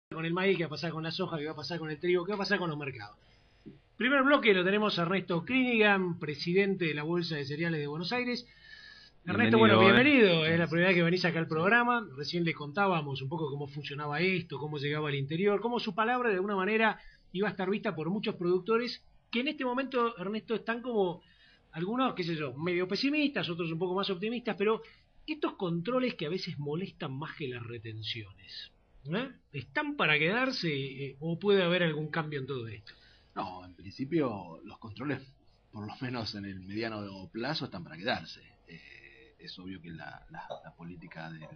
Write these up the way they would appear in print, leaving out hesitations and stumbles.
Con el maíz, qué va a pasar con la soja, qué va a pasar con el trigo, qué va a pasar con los mercados. Primer bloque lo tenemos a Ernesto Klinigan, presidente de la Bolsa de Cereales de Buenos Aires. Ernesto, bueno, bienvenido. Es la primera vez que venís acá al programa. Recién le contábamos un poco cómo funcionaba esto, cómo llegaba al interior, cómo su palabra de alguna manera iba a estar vista por muchos productores que en este momento, Ernesto, están como algunos, qué sé yo, medio pesimistas, otros un poco más optimistas, pero estos controles que a veces molestan más que las retenciones, ¿eh? ¿Están para quedarse o puede haber algún cambio en todo esto? No, en principio los controles, por lo menos en el mediano plazo, están para quedarse. Es obvio que la política del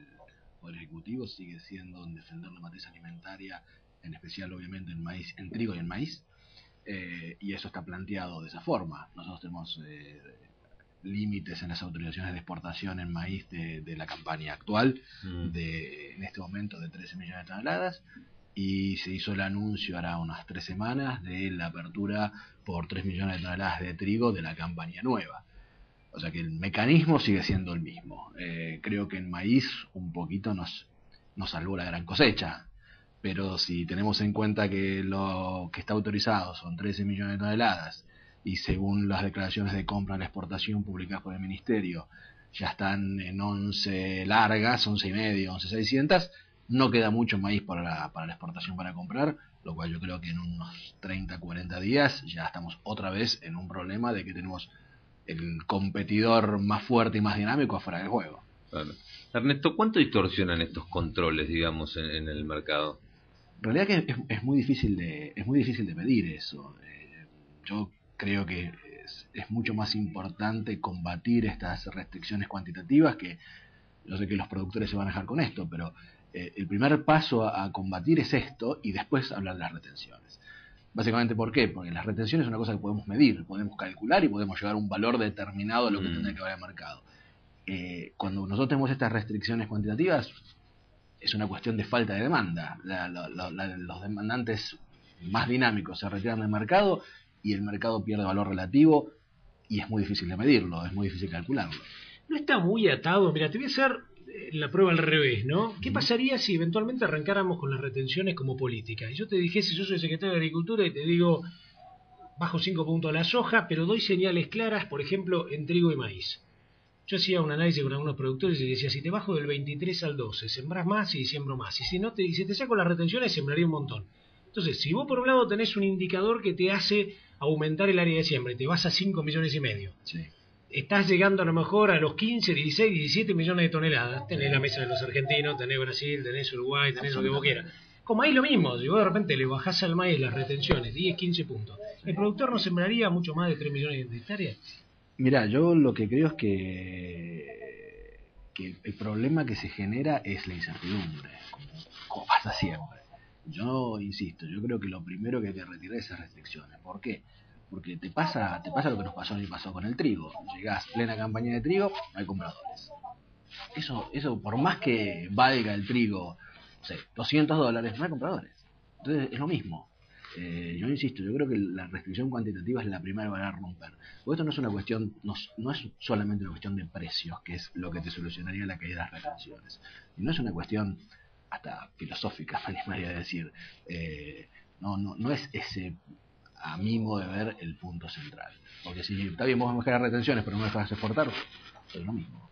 Poder Ejecutivo sigue siendo en defender la matriz alimentaria, en especial obviamente en maíz, en trigo y en maíz, y eso está planteado de esa forma. Nosotros tenemos límites en las autorizaciones de exportación en maíz de la campaña actual, en este momento de 13 millones de toneladas, y se hizo el anuncio hará unas 3 semanas de la apertura por 3 millones de toneladas de trigo de la campaña nueva. O sea que el mecanismo sigue siendo el mismo. Creo que en maíz un poquito nos salvó la gran cosecha, pero si tenemos en cuenta que lo que está autorizado son 13 millones de toneladas y según las declaraciones de compra a la exportación publicadas por el Ministerio ya están en 11 largas, 11 y medio, 11.600, no queda mucho maíz para la exportación para comprar, lo cual yo creo que en unos 30, 40 días ya estamos otra vez en un problema de que tenemos el competidor más fuerte y más dinámico afuera del juego. Claro. Ernesto, ¿cuánto distorsionan estos controles, digamos, en el mercado? En realidad que es muy difícil de medir eso. Yo creo que es mucho más importante combatir estas restricciones cuantitativas, que yo sé que los productores se van a dejar con esto, pero el primer paso a combatir es esto y después hablar de las retenciones. Básicamente, ¿por qué? Porque las retenciones es una cosa que podemos medir, podemos calcular y podemos llegar a un valor determinado de lo que tendría que valer el mercado. Cuando nosotros tenemos estas restricciones cuantitativas, es una cuestión de falta de demanda. Los demandantes más dinámicos se retiran del mercado y el mercado pierde valor relativo y es muy difícil de medirlo, es muy difícil calcularlo. No está muy atado. Mira, te voy a hacer la prueba al revés, ¿no? ¿Qué pasaría si eventualmente arrancáramos con las retenciones como política? Y yo te dijese, yo soy secretario de Agricultura y te digo, bajo 5 puntos a la soja, pero doy señales claras, por ejemplo, en trigo y maíz. Yo hacía un análisis con algunos productores y decía, si te bajo del 23 al 12, sembrás más y siembro más. Y si te saco las retenciones, sembraría un montón. Entonces, si vos por un lado tenés un indicador que te hace aumentar el área de siembra y te vas a 5 millones y medio, sí, estás llegando a lo mejor a los 15, 16, 17 millones de toneladas. Tenés la mesa de los argentinos, tenés Brasil, tenés Uruguay, tenés lo que vos quieras. Con maíz lo mismo, si vos de repente le bajás al maíz las retenciones, 10, 15 puntos, ¿el productor no sembraría mucho más de 3 millones de hectáreas? Mira, yo lo que creo es que el problema que se genera es la incertidumbre, como pasa siempre. Yo insisto, yo creo que lo primero que hay que retirar es esas restricciones. ¿Por qué? Porque te pasa lo que nos pasó el año pasado con el trigo. Llegás plena campaña de trigo, no hay compradores. Eso por más que valga el trigo, no sé, $200, no hay compradores. Entonces es lo mismo. Yo insisto, yo creo que la restricción cuantitativa es la primera que van a romper. Porque esto no es una cuestión, no es solamente una cuestión de precios, que es lo que te solucionaría la caída de las retenciones. Y no es una cuestión hasta filosófica, me animaría a decir. No es ese, a mi modo de ver, el punto central. Porque si está bien, vos me dejas retenciones, pero no me dejas exportar, es lo mismo.